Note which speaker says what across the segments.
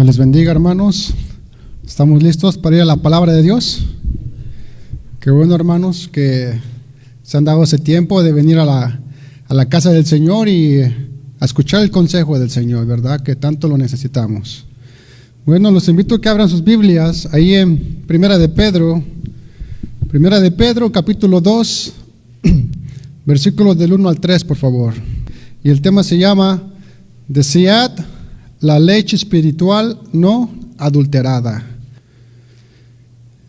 Speaker 1: Dios les bendiga, hermanos. ¿Estamos listos para ir a la palabra de Dios? Qué bueno, hermanos, que se han dado ese tiempo de venir a la casa del Señor y a escuchar el consejo del Señor, ¿verdad? Que tanto lo necesitamos. Bueno, los invito a que abran sus Biblias ahí en Primera de Pedro, capítulo 2, versículos del 1 al 3, por favor. Y el tema se llama Desead la leche espiritual no adulterada.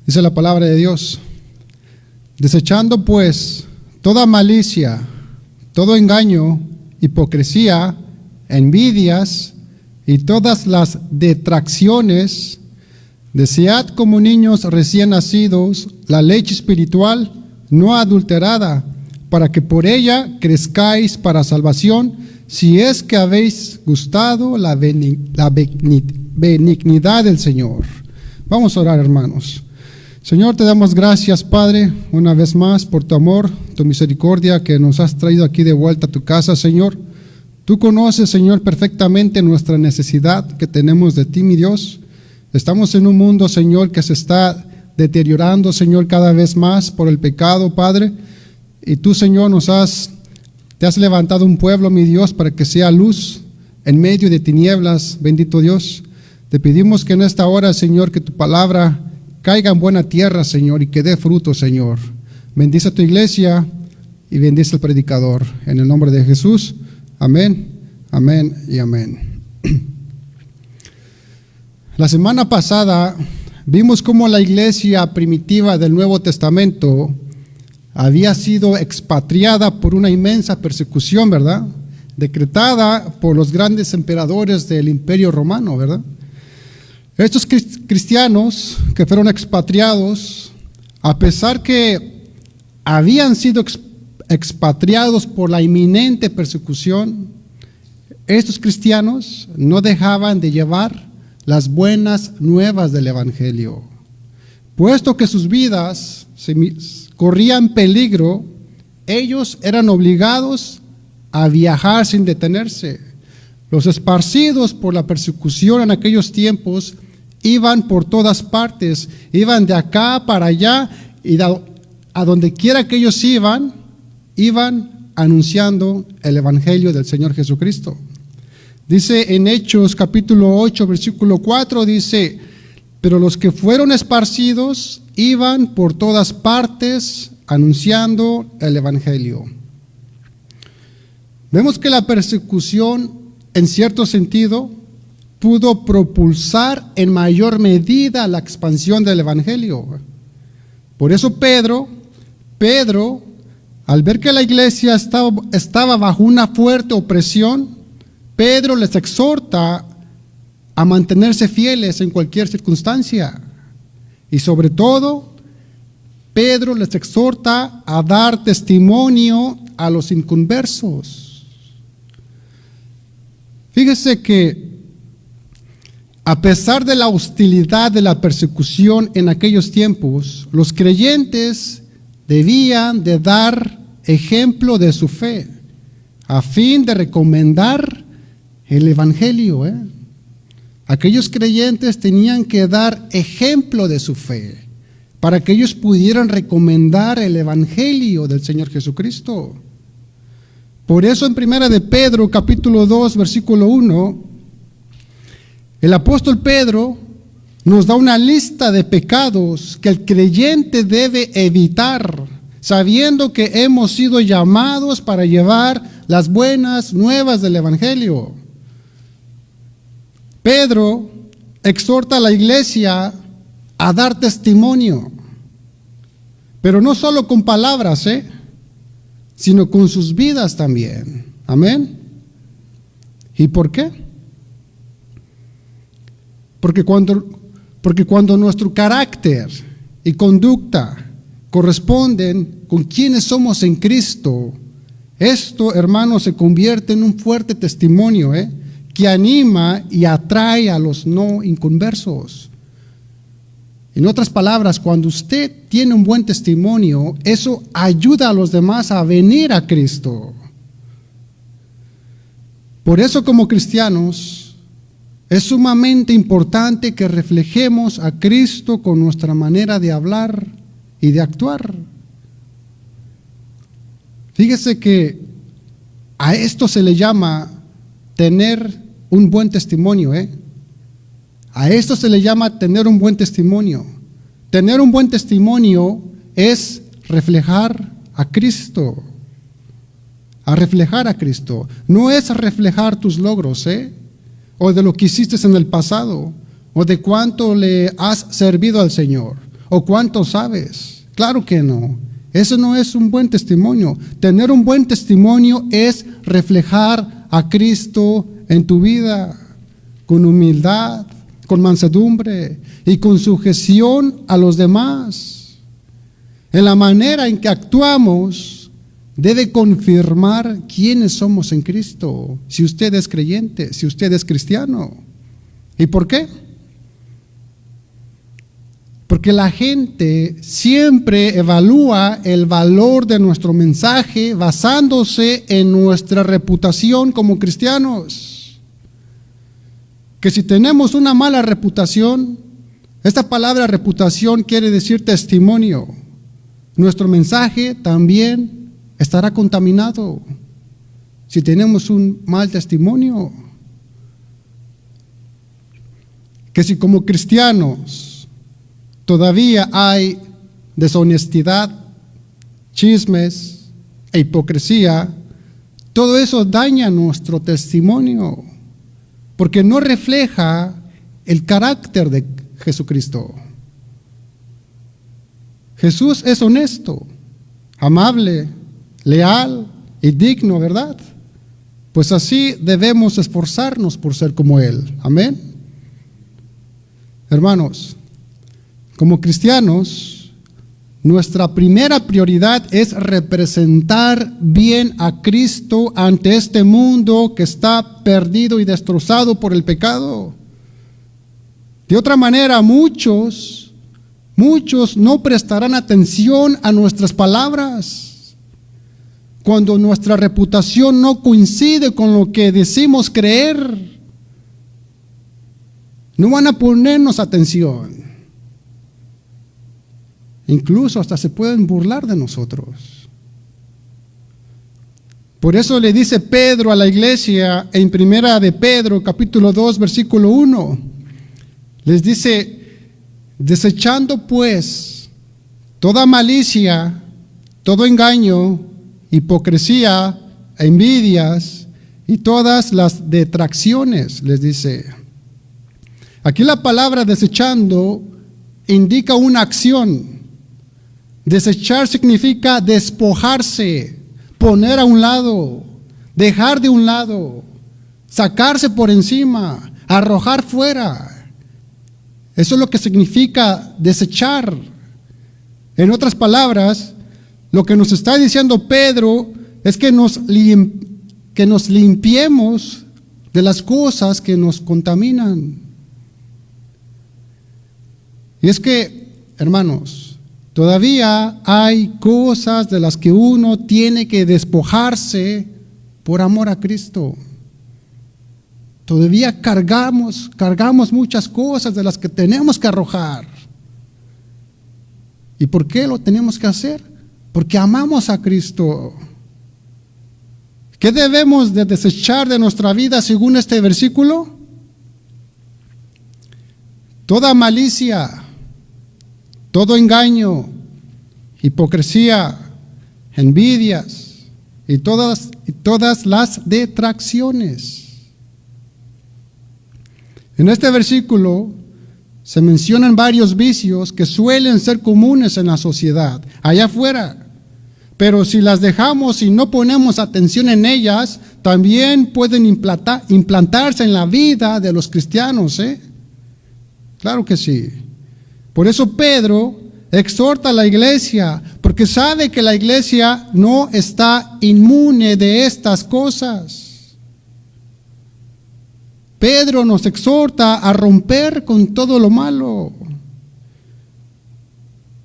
Speaker 1: Dice la palabra de Dios: desechando pues toda malicia, todo engaño, hipocresía, envidias y todas las detracciones, desead como niños recién nacidos la leche espiritual no adulterada, para que por ella crezcáis para salvación, si es que habéis gustado la benignidad del Señor. Vamos a orar, hermanos. Señor, te damos gracias, Padre, una vez más por tu amor, tu misericordia que nos has traído aquí de vuelta a tu casa, Señor. Tú conoces, Señor, perfectamente nuestra necesidad que tenemos de ti, mi Dios. Estamos en un mundo, Señor, que se está deteriorando, Señor, cada vez más por el pecado, Padre. Y tú, Señor, te has levantado un pueblo, mi Dios, para que sea luz en medio de tinieblas, bendito Dios. Te pedimos que en esta hora, Señor, que tu palabra caiga en buena tierra, Señor, y que dé fruto, Señor. Bendice a tu iglesia y bendice al predicador. En el nombre de Jesús, amén, amén y amén. La semana pasada vimos cómo la iglesia primitiva del Nuevo Testamento había sido expatriada por una inmensa persecución, ¿verdad? Decretada por los grandes emperadores del Imperio Romano, ¿verdad? Estos cristianos que fueron expatriados, a pesar que habían sido expatriados por la inminente persecución, estos cristianos no dejaban de llevar las buenas nuevas del Evangelio. Puesto que sus vidas corrían peligro, ellos eran obligados a viajar sin detenerse. Los esparcidos por la persecución en aquellos tiempos iban por todas partes, iban de acá para allá, y a donde quiera que ellos iban anunciando el Evangelio del Señor Jesucristo. Dice en Hechos capítulo 8, versículo 4, dice: pero los que fueron esparcidos iban por todas partes anunciando el Evangelio. Vemos que la persecución, en cierto sentido, pudo propulsar en mayor medida la expansión del Evangelio. Por eso Pedro, al ver que la iglesia estaba bajo una fuerte opresión, Pedro les exhorta a mantenerse fieles en cualquier circunstancia. Y sobre todo, Pedro les exhorta a dar testimonio a los inconversos. Fíjese que a pesar de la hostilidad de la persecución en aquellos tiempos, los creyentes debían de dar ejemplo de su fe a fin de recomendar el Evangelio. Aquellos creyentes tenían que dar ejemplo de su fe para que ellos pudieran recomendar el Evangelio del Señor Jesucristo. Por eso en Primera de Pedro, capítulo 2, versículo 1, el apóstol Pedro nos da una lista de pecados que el creyente debe evitar, sabiendo que hemos sido llamados para llevar las buenas nuevas del Evangelio. Pedro exhorta a la iglesia a dar testimonio, pero no solo con palabras, sino con sus vidas también. Amén. ¿Y por qué? Porque cuando nuestro carácter y conducta corresponden con quienes somos en Cristo, esto, hermanos, se convierte en un fuerte testimonio, que anima y atrae a los no inconversos. En otras palabras, cuando usted tiene un buen testimonio, eso ayuda a los demás a venir a Cristo. Por eso, como cristianos, Es sumamente importante que reflejemos a Cristo con nuestra manera de hablar y de actuar. Fíjese que a esto se le llama tener un buen testimonio, A esto se le llama tener un buen testimonio. Tener un buen testimonio es reflejar a Cristo. A reflejar a Cristo. No es reflejar tus logros, o de lo que hiciste en el pasado, o de cuánto le has servido al Señor, o cuánto sabes. Claro que no. Eso no es un buen testimonio. Tener un buen testimonio es reflejar a Cristo en tu vida, con humildad, con mansedumbre y con sujeción a los demás. En la manera en que actuamos debe confirmar quiénes somos en Cristo, si usted es creyente, si usted es cristiano. ¿Y por qué? Porque la gente siempre evalúa el valor de nuestro mensaje basándose en nuestra reputación como cristianos. Que si tenemos una mala reputación, esta palabra reputación quiere decir testimonio. Nuestro mensaje también estará contaminado si tenemos un mal testimonio. Que si como cristianos todavía hay deshonestidad, chismes e hipocresía, todo eso daña nuestro testimonio, porque no refleja el carácter de Jesucristo. Jesús es honesto, amable, leal y digno, ¿verdad? Pues así debemos esforzarnos por ser como Él. Amén. Hermanos, como cristianos, nuestra primera prioridad es representar bien a Cristo ante este mundo que está perdido y destrozado por el pecado. De otra manera, muchos no prestarán atención a nuestras palabras. Cuando nuestra reputación no coincide con lo que decimos creer, no van a ponernos atención. Incluso hasta se pueden burlar de nosotros. Por eso le dice Pedro a la iglesia en Primera de Pedro, capítulo 2, versículo 1. Les dice: desechando pues toda malicia, todo engaño, hipocresía, envidias y todas las detracciones, les dice. Aquí la palabra desechando indica una acción. Desechar significa despojarse, poner a un lado, dejar de un lado, sacarse por encima, arrojar fuera. Eso es lo que significa desechar. En otras palabras, lo que nos está diciendo Pedro es que nos limpiemos de las cosas que nos contaminan. Y es que, hermanos, todavía hay cosas de las que uno tiene que despojarse por amor a Cristo. Todavía cargamos muchas cosas de las que tenemos que arrojar. ¿Y por qué lo tenemos que hacer? Porque amamos a Cristo. ¿Qué debemos de desechar de nuestra vida según este versículo? Toda malicia, todo engaño, hipocresía, envidias y todas las detracciones. En este versículo se mencionan varios vicios que suelen ser comunes en la sociedad, allá afuera. Pero si las dejamos y no ponemos atención en ellas, también pueden implantarse en la vida de los cristianos, Claro que sí. Por eso Pedro exhorta a la iglesia, porque sabe que la iglesia no está inmune de estas cosas. Pedro nos exhorta a romper con todo lo malo.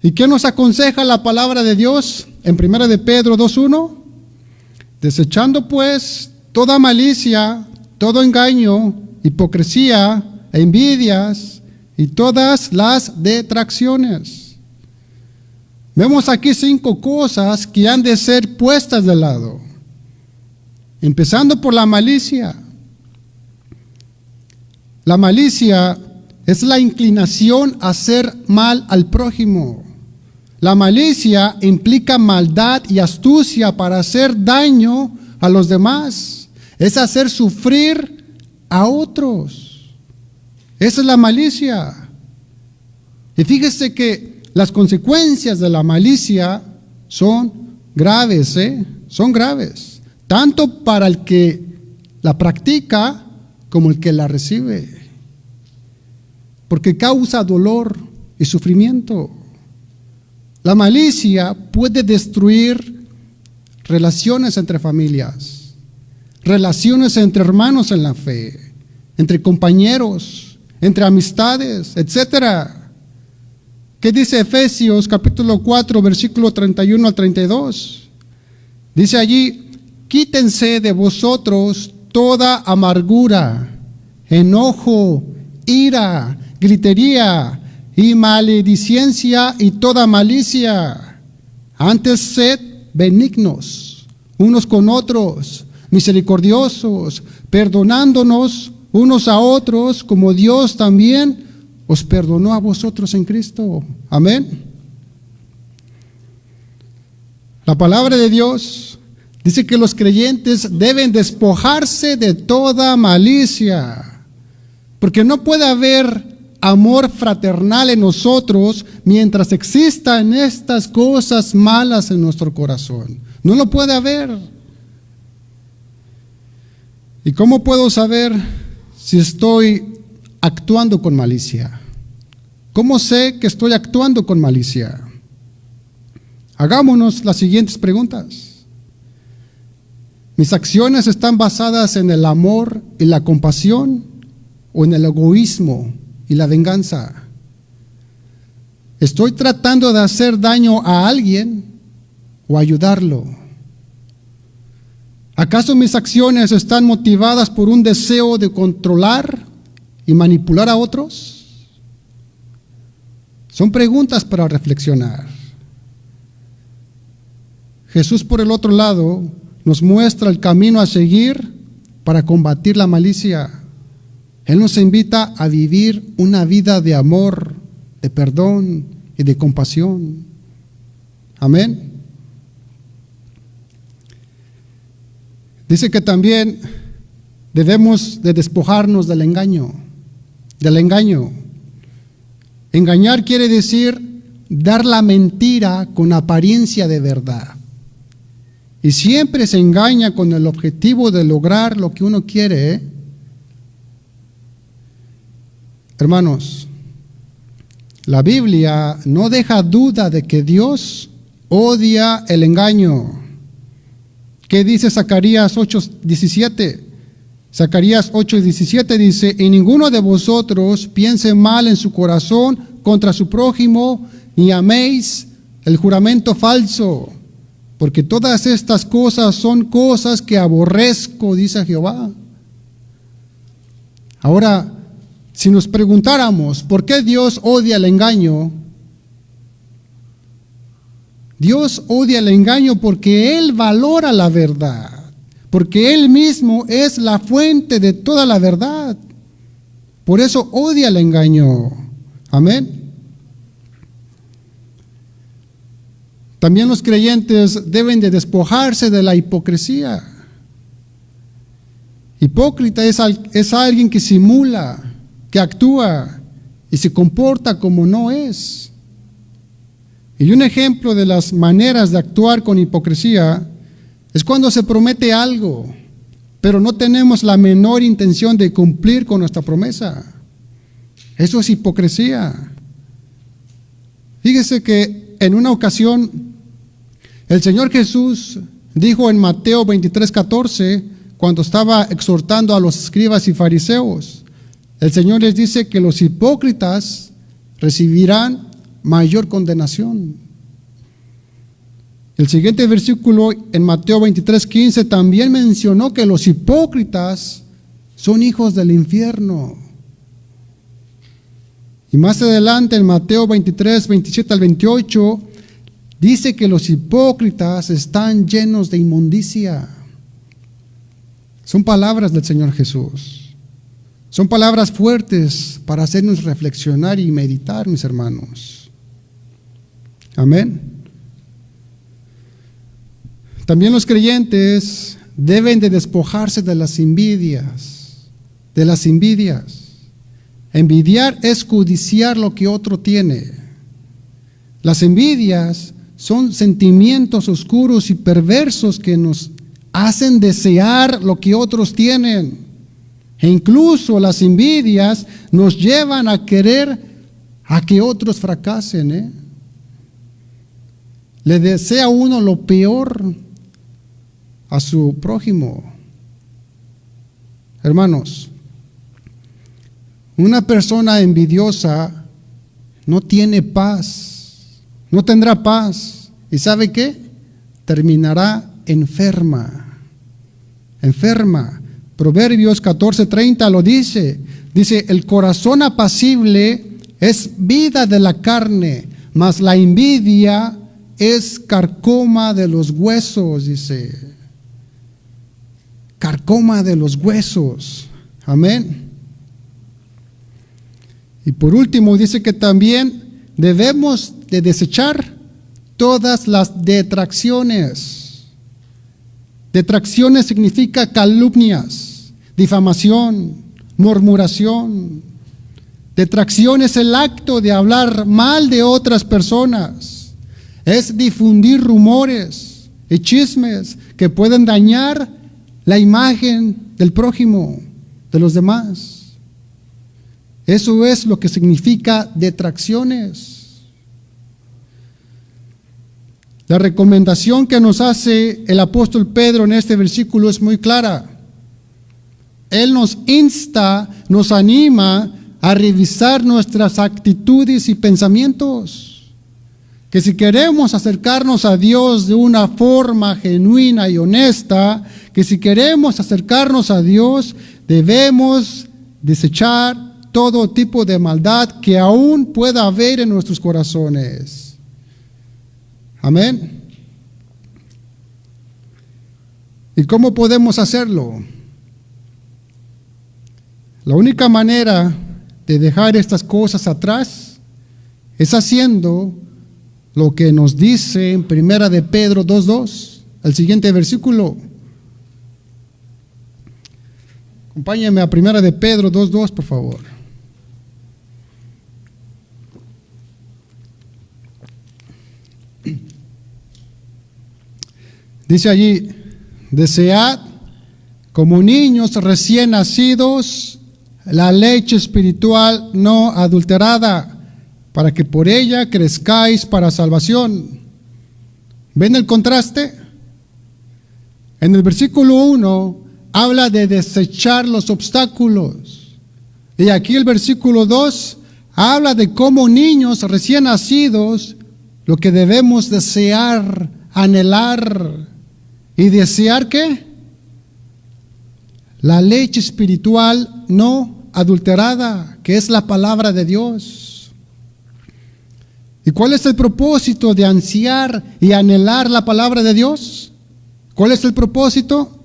Speaker 1: ¿Y qué nos aconseja la palabra de Dios en 1 de Pedro 2:1? Desechando pues toda malicia, todo engaño, hipocresía, envidias y todas las detracciones. Vemos aquí 5 cosas que han de ser puestas de lado. Empezando por la malicia. La malicia es la inclinación a hacer mal al prójimo. La malicia implica maldad y astucia para hacer daño a los demás. Es hacer sufrir a otros. Esa es la malicia. Y fíjese que las consecuencias de la malicia son graves, son graves. Tanto para el que la practica como el que la recibe. Porque causa dolor y sufrimiento. La malicia puede destruir relaciones entre familias, relaciones entre hermanos en la fe, entre compañeros, entre amistades, etc. ¿Qué dice Efesios capítulo 4, versículo 31 al 32? Dice allí: quítense de vosotros toda amargura, enojo, ira, gritería y maledicencia y toda malicia. Antes sed benignos unos con otros, misericordiosos, perdonándonos unos a otros, como Dios también os perdonó a vosotros en Cristo. Amén. La palabra de Dios dice que los creyentes deben despojarse de toda malicia, porque no puede haber amor fraternal en nosotros mientras existan estas cosas malas en nuestro corazón. No lo puede haber. ¿Y cómo puedo saber si estoy actuando con malicia? ¿Cómo sé que estoy actuando con malicia? Hagámonos las siguientes preguntas. ¿Mis acciones están basadas en el amor y la compasión o en el egoísmo y la venganza? ¿Estoy tratando de hacer daño a alguien o ayudarlo? ¿Acaso mis acciones están motivadas por un deseo de controlar y manipular a otros? Son preguntas para reflexionar. Jesús, por el otro lado, nos muestra el camino a seguir para combatir la malicia. Él nos invita a vivir una vida de amor, de perdón y de compasión. Amén. Dice que también debemos de despojarnos del engaño. Del engaño. Engañar quiere decir dar la mentira con apariencia de verdad. Y siempre se engaña con el objetivo de lograr lo que uno quiere. Hermanos, la Biblia no deja duda de que Dios odia el engaño. ¿Qué dice Zacarías 8:17? Zacarías 8:17 dice: y ninguno de vosotros piense mal en su corazón contra su prójimo, ni améis el juramento falso, porque todas estas cosas son cosas que aborrezco, dice Jehová. Ahora, si nos preguntáramos por qué Dios odia el engaño, Dios odia el engaño porque Él valora la verdad, porque Él mismo es la fuente de toda la verdad. Por eso odia el engaño. Amén. También los creyentes deben de despojarse de la hipocresía. Hipócrita es alguien que simula, que actúa y se comporta como no es. Y un ejemplo de las maneras de actuar con hipocresía es cuando se promete algo, pero no tenemos la menor intención de cumplir con nuestra promesa. Eso es hipocresía. Fíjese que en una ocasión el Señor Jesús dijo en Mateo 23:14, cuando estaba exhortando a los escribas y fariseos, el Señor les dice que los hipócritas recibirán mayor condenación. El siguiente versículo en Mateo 23:15 también mencionó que los hipócritas son hijos del infierno. Y más adelante en Mateo 23, 27 al 28, dice que los hipócritas están llenos de inmundicia. Son palabras del Señor Jesús. Son palabras fuertes para hacernos reflexionar y meditar, mis hermanos. Amén. También los creyentes deben de despojarse de las envidias. De las envidias. Envidiar es codiciar lo que otro tiene. Las envidias son sentimientos oscuros y perversos que nos hacen desear lo que otros tienen. E incluso las envidias nos llevan a querer a que otros fracasen. Le desea uno lo peor a su prójimo. Hermanos, una persona envidiosa no tiene paz, no tendrá paz. ¿Y sabe qué? Terminará enferma. Enferma. Proverbios 14:30 lo dice. Dice, el corazón apacible es vida de la carne, mas la envidia es carcoma de los huesos, dice. Carcoma de los huesos. Amén. Y por último dice que también debemos de desechar todas las detracciones. Detracciones significa calumnias, difamación, murmuración. Detracción es el acto de hablar mal de otras personas. Es difundir rumores y chismes que pueden dañar la imagen del prójimo, de los demás. Eso es lo que significa detracciones. La recomendación que nos hace el apóstol Pedro en este versículo es muy clara. Él nos insta, nos anima a revisar nuestras actitudes y pensamientos. Que si queremos acercarnos a Dios de una forma genuina y honesta, que si queremos acercarnos a Dios, debemos desechar todo tipo de maldad que aún pueda haber en nuestros corazones. Amén. ¿Y cómo podemos hacerlo? La única manera de dejar estas cosas atrás es haciendo lo que nos dice en Primera de Pedro 2:2, el siguiente versículo. Acompáñenme a Primera de Pedro 2:2, por favor. Dice allí, desead como niños recién nacidos la leche espiritual no adulterada, para que por ella crezcáis para salvación. ¿Ven el contraste? En el versículo 1 habla de desechar los obstáculos. Y aquí el versículo 2 habla de cómo niños recién nacidos, lo que debemos desear, anhelar. ¿Y desear qué? La leche espiritual no adulterada, que es la palabra de Dios. ¿Y cuál es el propósito de ansiar y anhelar la palabra de Dios? ¿Cuál es el propósito?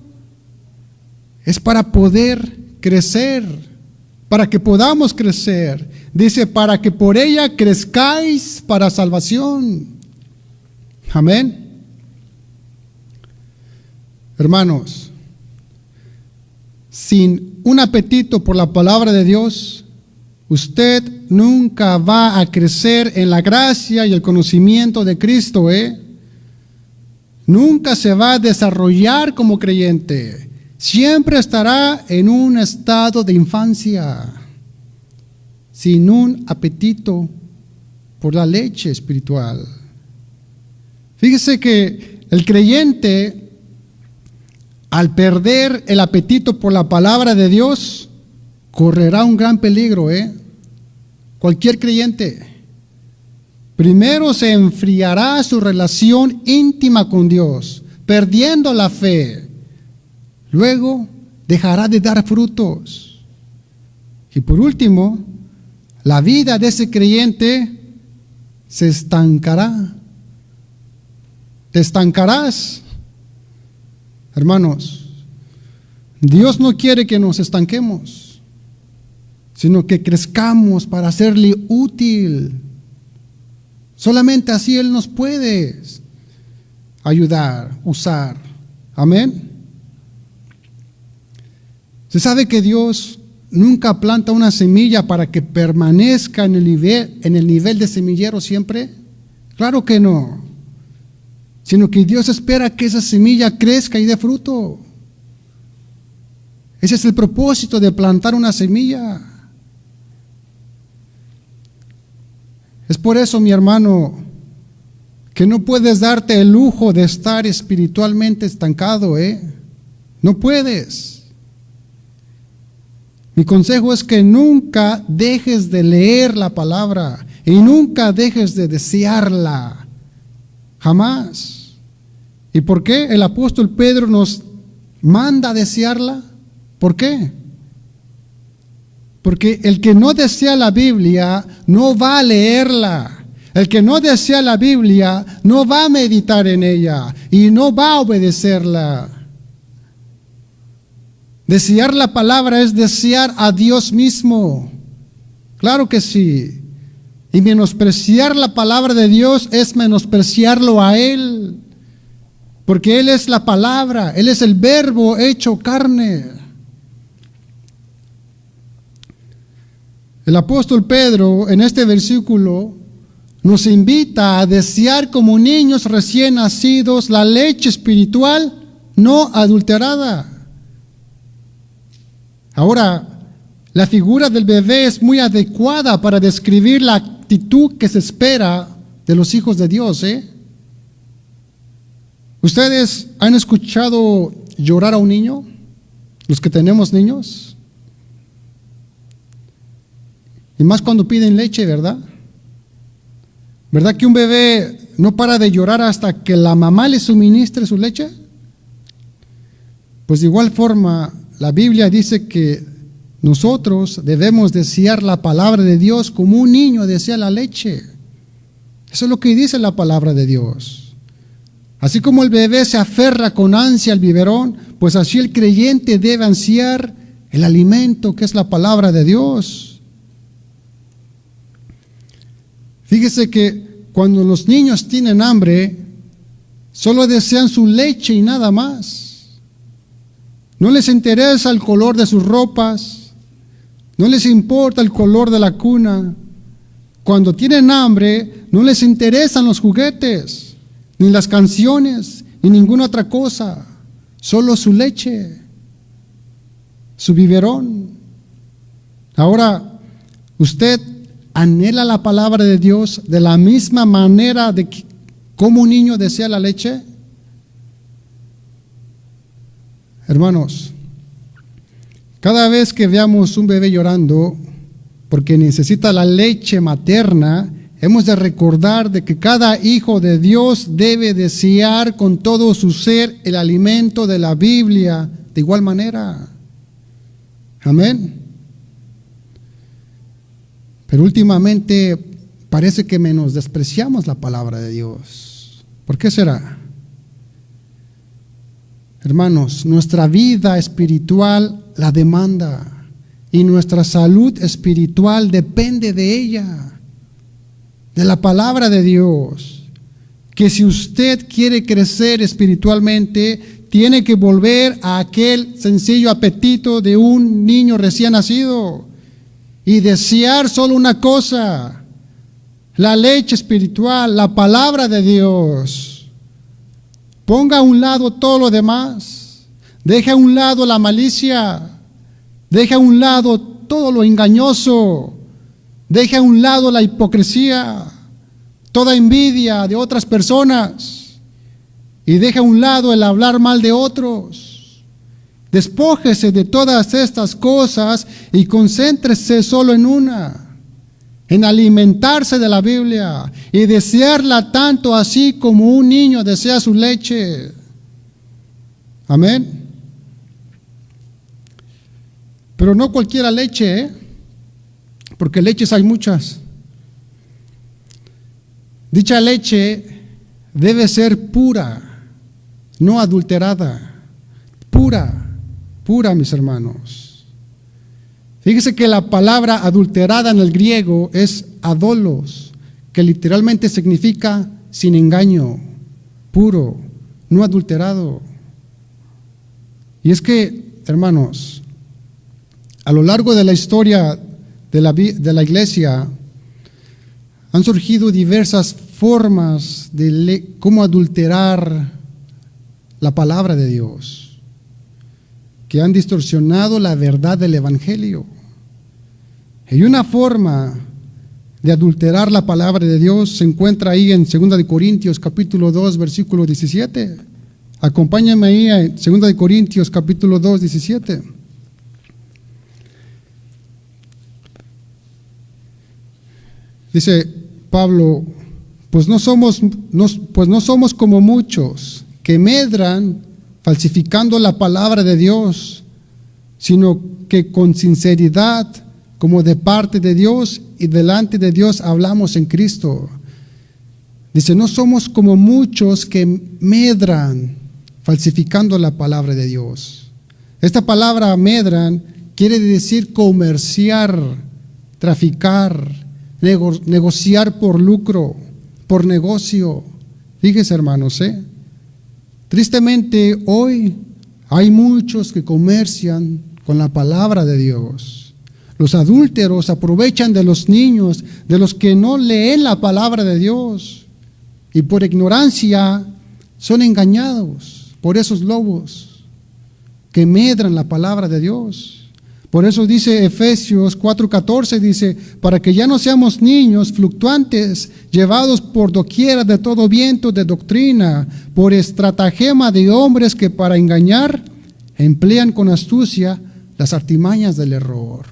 Speaker 1: Es para poder crecer, para que podamos crecer. Dice, para que por ella crezcáis para salvación. Amén. Hermanos, sin un apetito por la palabra de Dios, usted nunca va a crecer en la gracia y el conocimiento de Cristo, Nunca se va a desarrollar como creyente. Siempre estará en un estado de infancia, sin un apetito por la leche espiritual. Fíjese que el creyente, al perder el apetito por la palabra de Dios, correrá un gran peligro, Cualquier creyente. Primero se enfriará su relación íntima con Dios, perdiendo la fe. Luego dejará de dar frutos. Y por último, la vida de ese creyente se estancará. Te estancarás. Hermanos, Dios no quiere que nos estanquemos, sino que crezcamos para serle útil. Solamente así Él nos puede ayudar, usar. Amén. Se sabe que Dios nunca planta una semilla para que permanezca en el nivel de semillero siempre. Claro que no. Sino que Dios espera que esa semilla crezca y dé fruto. Ese es el propósito de plantar una semilla. Es por eso, mi hermano, que no puedes darte el lujo de estar espiritualmente estancado, No puedes. Mi consejo es que nunca dejes de leer la palabra y nunca dejes de desearla. Jamás. ¿Y por qué el apóstol Pedro nos manda a desearla? ¿Por qué? Porque el que no desea la Biblia no va a leerla. El que no desea la Biblia no va a meditar en ella y no va a obedecerla. Desear la palabra es desear a Dios mismo. Claro que sí. Y menospreciar la palabra de Dios es menospreciarlo a Él. Porque Él es la palabra, Él es el verbo hecho carne. El apóstol Pedro en este versículo nos invita a desear como niños recién nacidos la leche espiritual no adulterada. Ahora, la figura del bebé es muy adecuada para describir la actitud que se espera de los hijos de Dios, ¿Ustedes han escuchado llorar a un niño? Los que tenemos niños. Y más cuando piden leche, ¿verdad? ¿Verdad que un bebé no para de llorar hasta que la mamá le suministre su leche? Pues de igual forma, la Biblia dice que nosotros debemos desear la palabra de Dios como un niño desea la leche. Eso es lo que dice la palabra de Dios. Así como el bebé se aferra con ansia al biberón, pues así el creyente debe ansiar el alimento que es la palabra de Dios. Fíjese que cuando los niños tienen hambre, solo desean su leche y nada más. No les interesa el color de sus ropas, no les importa el color de la cuna. Cuando tienen hambre, no les interesan los juguetes, ni las canciones, ni ninguna otra cosa, solo su leche, su biberón. Ahora, ¿usted anhela la palabra de Dios de la misma manera de como un niño desea la leche? Hermanos, cada vez que veamos un bebé llorando porque necesita la leche materna, hemos de recordar de que cada hijo de Dios debe desear con todo su ser el alimento de la Biblia de igual manera. Amén. Pero últimamente parece que menospreciamos la palabra de Dios. ¿Por qué será? Hermanos, nuestra vida espiritual la demanda y nuestra salud espiritual depende de ella. De la palabra de Dios, que si usted quiere crecer espiritualmente, tiene que volver a aquel sencillo apetito de un niño recién nacido y desear solo una cosa, la leche espiritual, la palabra de Dios. Ponga a un lado todo lo demás, deje a un lado la malicia, deje a un lado todo lo engañoso, deje a un lado la hipocresía, toda envidia de otras personas y deje a un lado el hablar mal de otros. Despójese de todas estas cosas y concéntrese solo en una, en alimentarse de la Biblia y desearla tanto así como un niño desea su leche. Amén. Pero no cualquiera leche, porque leches hay muchas. Dicha leche debe ser pura, no adulterada. Pura, mis hermanos. Fíjese que la palabra adulterada en el griego es adolos, que literalmente significa sin engaño, puro, no adulterado. Y es que, hermanos, a lo largo de la historia de la iglesia han surgido diversas formas de cómo adulterar la palabra de Dios, que han distorsionado la verdad del Evangelio. Y una forma de adulterar la palabra de Dios se encuentra ahí en 2 Corintios capítulo 2, versículo 17. Acompáñame ahí a 2 Corintios capítulo 2, 17. Dice Pablo, pues no somos como muchos que medran falsificando la palabra de Dios, sino que con sinceridad, como de parte de Dios y delante de Dios, hablamos en Cristo. Dice, no somos como muchos que medran falsificando la palabra de Dios. Esta palabra medran quiere decir comerciar, traficar, negociar por lucro, por negocio. Fíjese, hermanos, tristemente hoy hay muchos que comercian con la palabra de Dios. Los adúlteros aprovechan de los niños, de los que no leen la palabra de Dios, y por ignorancia son engañados por esos lobos que medran la palabra de Dios. Por eso dice Efesios 4:14, dice, para que ya no seamos niños fluctuantes, llevados por doquiera de todo viento de doctrina, por estratagema de hombres que para engañar emplean con astucia las artimañas del error.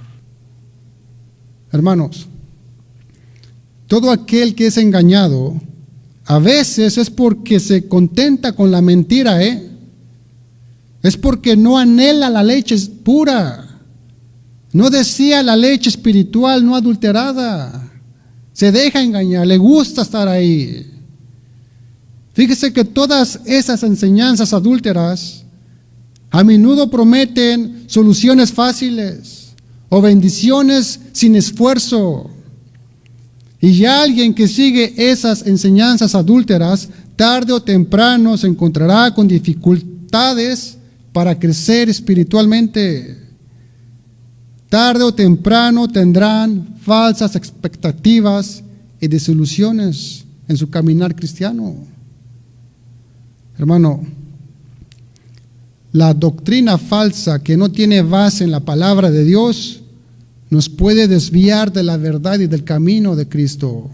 Speaker 1: Hermanos, todo aquel que es engañado, a veces es porque se contenta con la mentira, es porque no anhela la leche pura. No desea la leche espiritual no adulterada. Se deja engañar, le gusta estar ahí. Fíjese que todas esas enseñanzas adúlteras a menudo prometen soluciones fáciles o bendiciones sin esfuerzo. Y ya alguien que sigue esas enseñanzas adúlteras, tarde o temprano se encontrará con dificultades para crecer espiritualmente. Tarde o temprano tendrán falsas expectativas y desilusiones en su caminar cristiano. Hermano, la doctrina falsa que no tiene base en la palabra de Dios nos puede desviar de la verdad y del camino de Cristo.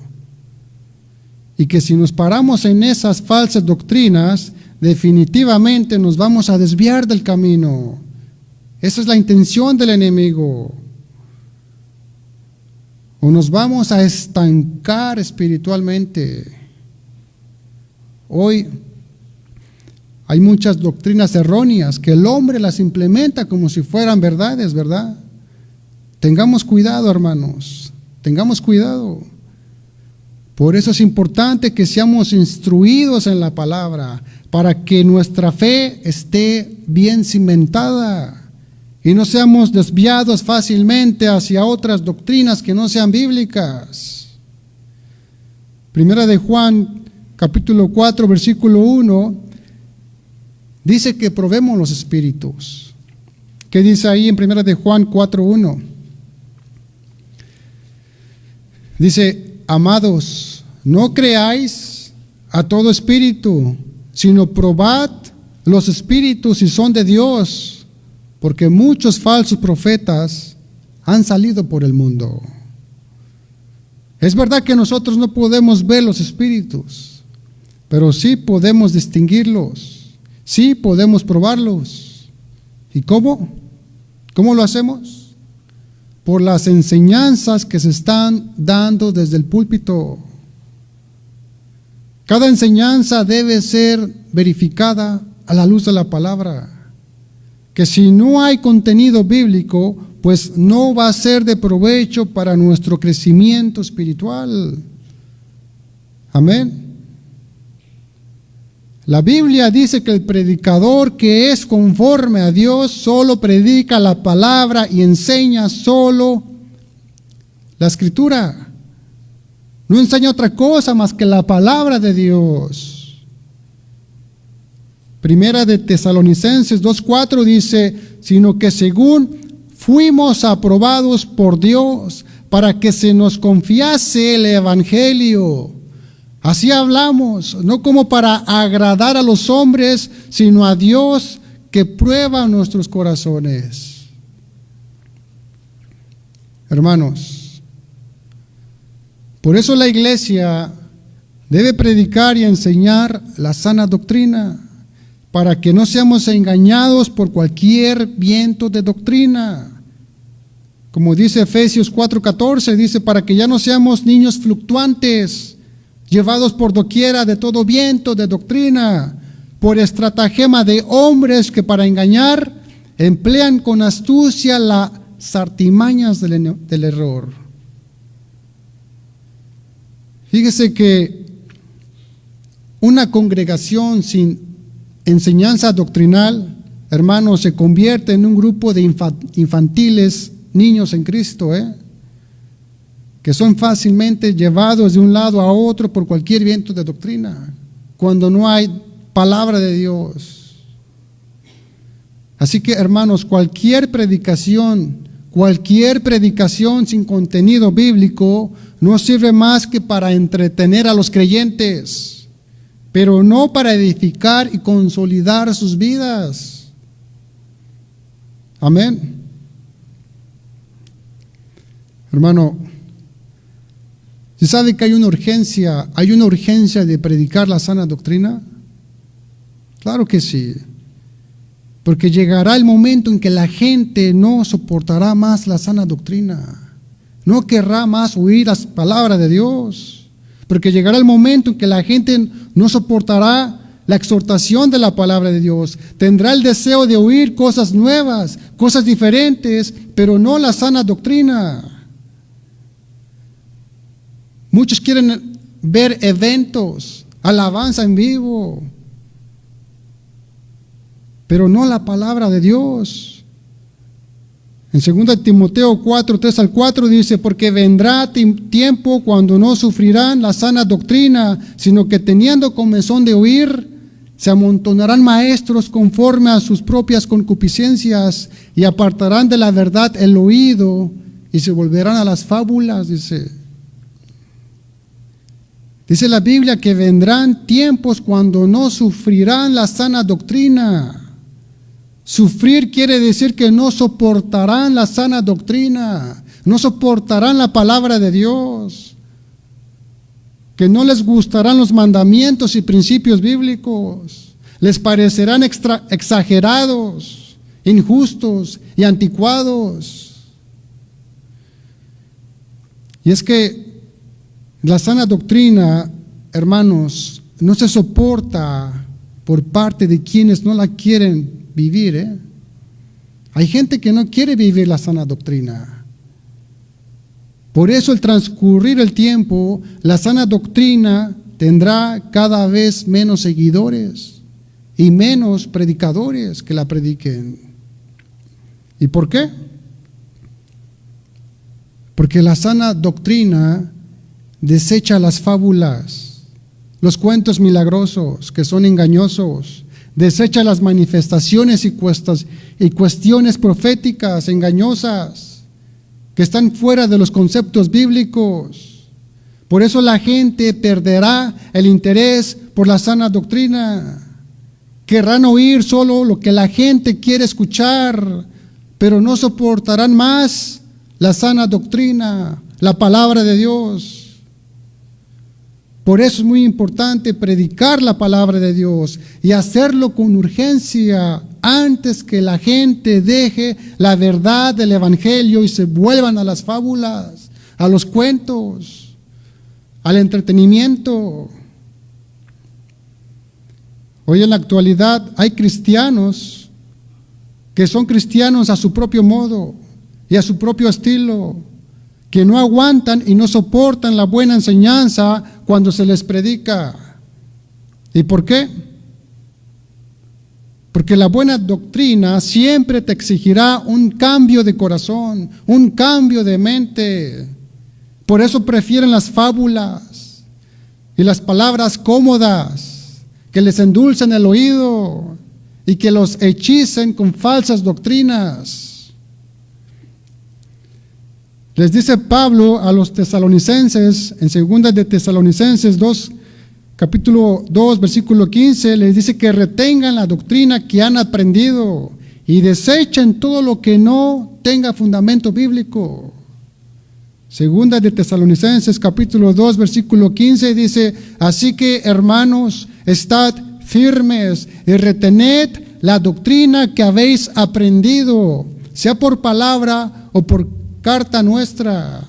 Speaker 1: Y que si nos paramos en esas falsas doctrinas, definitivamente nos vamos a desviar del camino. Esa es la intención del enemigo. O nos vamos a estancar espiritualmente. Hoy hay muchas doctrinas erróneas que el hombre las implementa como si fueran verdades, ¿verdad? Tengamos cuidado, hermanos, tengamos cuidado. Por eso es importante que seamos instruidos en la palabra, para que nuestra fe esté bien cimentada y no seamos desviados fácilmente hacia otras doctrinas que no sean bíblicas. Primera de Juan, capítulo 4, versículo 1, dice que probemos los espíritus. ¿Qué dice ahí en Primera de Juan 4, 1? Dice, amados, no creáis a todo espíritu, sino probad los espíritus si son de Dios, porque muchos falsos profetas han salido por el mundo. Es verdad que nosotros no podemos ver los espíritus, pero sí podemos distinguirlos, sí podemos probarlos. ¿Y cómo? ¿Cómo lo hacemos? Por las enseñanzas que se están dando desde el púlpito. Cada enseñanza debe ser verificada a la luz de la palabra. Que si no hay contenido bíblico, pues no va a ser de provecho para nuestro crecimiento espiritual. Amén. La Biblia dice que el predicador que es conforme a Dios solo predica la palabra y enseña solo la Escritura. No enseña otra cosa más que la palabra de Dios. Primera de Tesalonicenses 2:4 dice, sino que según fuimos aprobados por Dios para que se nos confiase el Evangelio. Así hablamos, no como para agradar a los hombres, sino a Dios que prueba nuestros corazones. Hermanos, por eso la iglesia debe predicar y enseñar la sana doctrina, para que no seamos engañados por cualquier viento de doctrina. Como dice Efesios 4:14, dice, para que ya no seamos niños fluctuantes, llevados por doquiera de todo viento de doctrina, por estratagema de hombres que para engañar emplean con astucia las artimañas del error. Fíjese que una congregación sin enseñanza doctrinal, hermanos, se convierte en un grupo de infantiles, niños en Cristo, que son fácilmente llevados de un lado a otro por cualquier viento de doctrina, cuando no hay palabra de Dios. Así que, hermanos, cualquier predicación sin contenido bíblico no sirve más que para entretener a los creyentes, pero no para edificar y consolidar sus vidas. Amén. Hermano, ¿se sabe que hay una urgencia de predicar la sana doctrina? Claro que sí, porque llegará el momento en que la gente no soportará más la sana doctrina, no querrá más oír las palabras de Dios, porque llegará el momento en que la gente no soportará la exhortación de la palabra de Dios, tendrá el deseo de oír cosas nuevas, cosas diferentes, pero no la sana doctrina. Muchos quieren ver eventos, alabanza en vivo, pero no la palabra de Dios. En 2 Timoteo 4:3-4 dice, porque vendrá tiempo cuando no sufrirán la sana doctrina, sino que teniendo comezón de oír, se amontonarán maestros conforme a sus propias concupiscencias y apartarán de la verdad el oído y se volverán a las fábulas, dice. Dice la Biblia que vendrán tiempos cuando no sufrirán la sana doctrina. Sufrir quiere decir que no soportarán la sana doctrina, no soportarán la palabra de Dios, que no les gustarán los mandamientos y principios bíblicos, les parecerán exagerados, injustos y anticuados. Y es que la sana doctrina, hermanos, no se soporta por parte de quienes no la quieren vivir. Hay gente que no quiere vivir la sana doctrina. Por eso, al transcurrir el tiempo, la sana doctrina tendrá cada vez menos seguidores y menos predicadores que la prediquen. ¿Y por qué? Porque la sana doctrina desecha las fábulas, los cuentos milagrosos que son engañosos, desecha las manifestaciones y cuestiones proféticas engañosas que están fuera de los conceptos bíblicos. Por eso la gente perderá el interés por la sana doctrina. Querrán oír solo lo que la gente quiere escuchar, pero no soportarán más la sana doctrina, la palabra de Dios. Por eso es muy importante predicar la palabra de Dios y hacerlo con urgencia antes que la gente deje la verdad del Evangelio y se vuelvan a las fábulas, a los cuentos, al entretenimiento. Hoy en la actualidad hay cristianos que son cristianos a su propio modo y y a su propio estilo, que no aguantan y no soportan la buena enseñanza cuando se les predica. ¿Y por qué? Porque la buena doctrina siempre te exigirá un cambio de corazón, un cambio de mente. Por eso prefieren las fábulas y las palabras cómodas que les endulcen el oído y que los hechicen con falsas doctrinas. Les dice Pablo a los tesalonicenses en 2 de Tesalonicenses 2, capítulo 2, versículo 15, les dice que retengan la doctrina que han aprendido y desechen todo lo que no tenga fundamento bíblico. 2 de Tesalonicenses capítulo 2, versículo 15 dice: así que, hermanos, estad firmes y retened la doctrina que habéis aprendido, sea por palabra o por carta nuestra.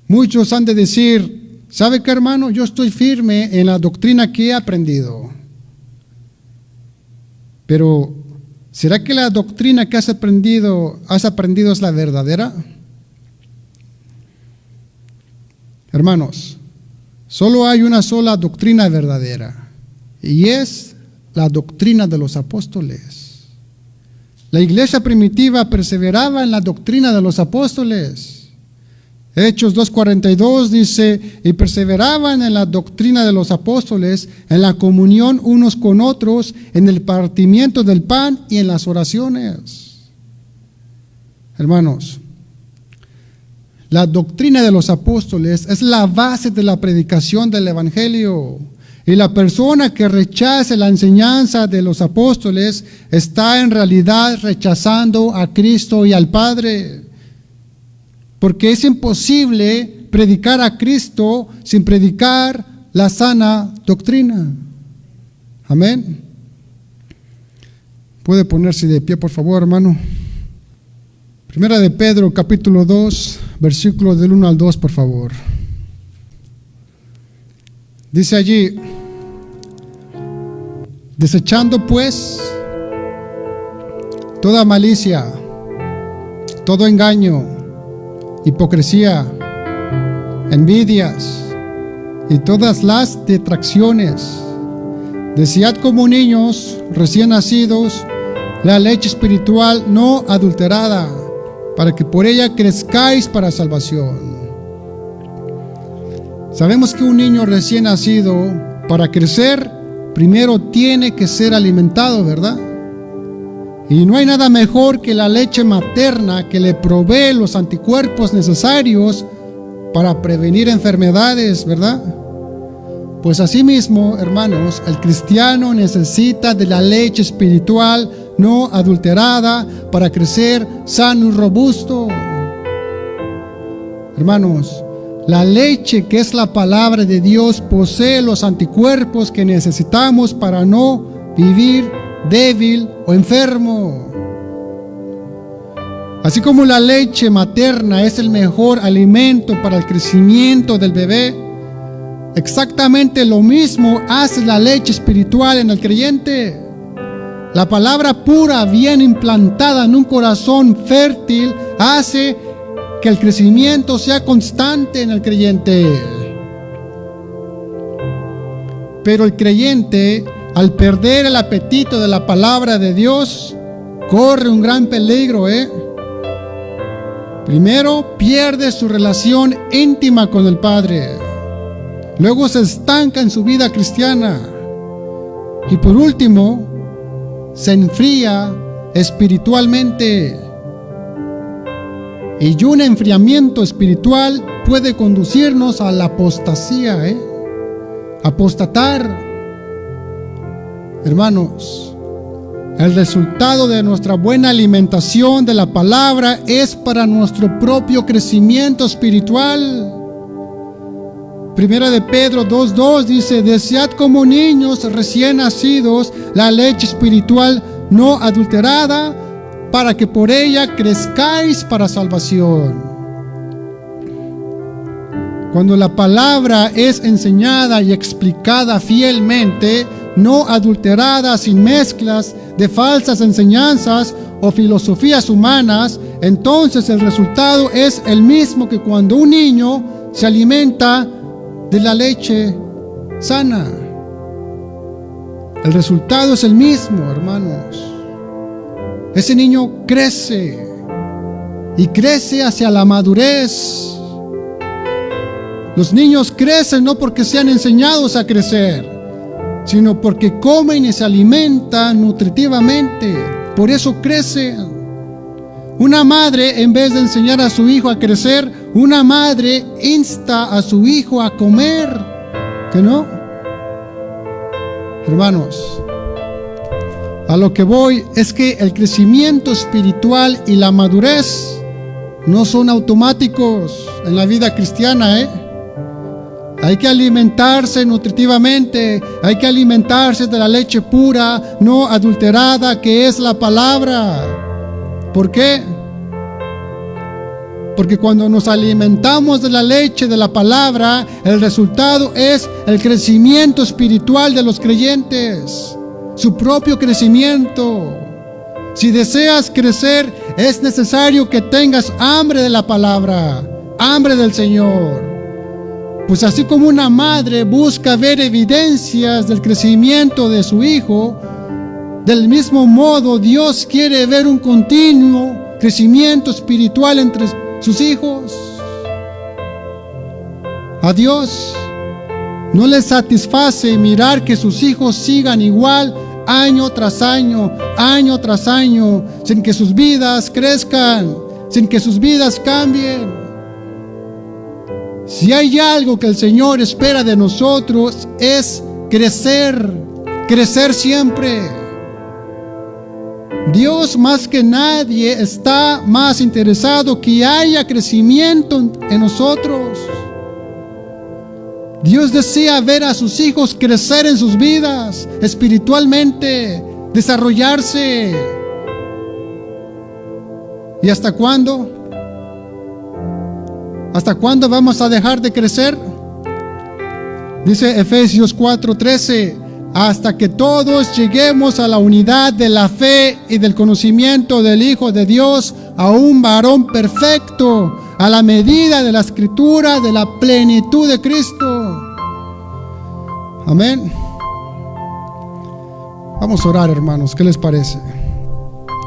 Speaker 1: Muchos han de decir: ¿sabe qué, hermano? Yo estoy firme en la doctrina que he aprendido. Pero, ¿será que la doctrina que has aprendido es la verdadera? Hermanos, solo hay una sola doctrina verdadera, y es la doctrina de los apóstoles. La iglesia primitiva perseveraba en la doctrina de los apóstoles. Hechos 2:42 dice: y perseveraban en la doctrina de los apóstoles, en la comunión unos con otros, en el partimiento del pan y en las oraciones. Hermanos, la doctrina de los apóstoles es la base de la predicación del evangelio. Y la persona que rechace la enseñanza de los apóstoles está en realidad rechazando a Cristo y al Padre. Porque es imposible predicar a Cristo sin predicar la sana doctrina. Amén. Puede ponerse de pie, por favor, hermano. Primera de Pedro, capítulo 2, versículos del 1 al 2, por favor. Dice allí: desechando pues toda malicia, todo engaño, hipocresía, envidias y todas las detracciones, desead como niños recién nacidos la leche espiritual no adulterada, para que por ella crezcáis para salvación. Sabemos que un niño recién nacido, para crecer, primero tiene que ser alimentado, ¿verdad? Y no hay nada mejor que la leche materna, que le provee los anticuerpos necesarios para prevenir enfermedades, ¿verdad? Pues asimismo, hermanos, el cristiano necesita de la leche espiritual no adulterada para crecer sano y robusto. Hermanos, la leche, que es la palabra de Dios, posee los anticuerpos que necesitamos para no vivir débil o enfermo. Así como la leche materna es el mejor alimento para el crecimiento del bebé, exactamente lo mismo hace la leche espiritual en el creyente. La palabra pura, bien implantada en un corazón fértil, hace que el crecimiento sea constante en el creyente. Pero el creyente, al perder el apetito de la palabra de Dios, corre un gran peligro, Primero, pierde su relación íntima con el Padre. Luego se estanca en su vida cristiana. Y por último, se enfría espiritualmente. Y un enfriamiento espiritual puede conducirnos a la apostasía, apostatar. Hermanos, el resultado de nuestra buena alimentación de la palabra es para nuestro propio crecimiento espiritual. Primera de Pedro 2:2 dice: desead como niños recién nacidos la leche espiritual no adulterada, para que por ella crezcáis para salvación. Cuando la palabra es enseñada y explicada fielmente, no adulterada, sin mezclas de falsas enseñanzas o filosofías humanas, entonces el resultado es el mismo que cuando un niño se alimenta de la leche sana. El resultado es el mismo, hermanos. Ese niño crece y crece hacia la madurez. Los niños crecen no porque sean enseñados a crecer, sino porque comen y se alimentan nutritivamente. Por eso crecen. Una madre, en vez de enseñar a su hijo a crecer, una madre insta a su hijo a comer. ¿Que no? Hermanos, a lo que voy es que el crecimiento espiritual y la madurez no son automáticos en la vida cristiana, Hay que alimentarse nutritivamente, hay que alimentarse de la leche pura, no adulterada, que es la palabra. ¿Por qué? Porque cuando nos alimentamos de la leche de la palabra, el resultado es el crecimiento espiritual de los creyentes, su propio crecimiento. Si deseas crecer, es necesario que tengas hambre de la palabra, hambre del Señor. Pues así como una madre busca ver evidencias del crecimiento de su hijo, del mismo modo Dios quiere ver un continuo crecimiento espiritual entre sus hijos. A Dios no le satisface mirar que sus hijos sigan igual año tras año, sin que sus vidas crezcan, sin que sus vidas cambien. Si hay algo que el Señor espera de nosotros es crecer siempre. Dios más que nadie está más interesado que haya crecimiento en nosotros. Dios desea ver a sus hijos crecer en sus vidas espiritualmente, desarrollarse. ¿Y hasta cuándo? ¿Hasta cuándo vamos a dejar de crecer? Dice Efesios 4:13, hasta que todos lleguemos a la unidad de la fe y del conocimiento del Hijo de Dios, a un varón perfecto, a la medida de la Escritura, de la plenitud de Cristo. Amén. Vamos a orar, hermanos, ¿qué les parece?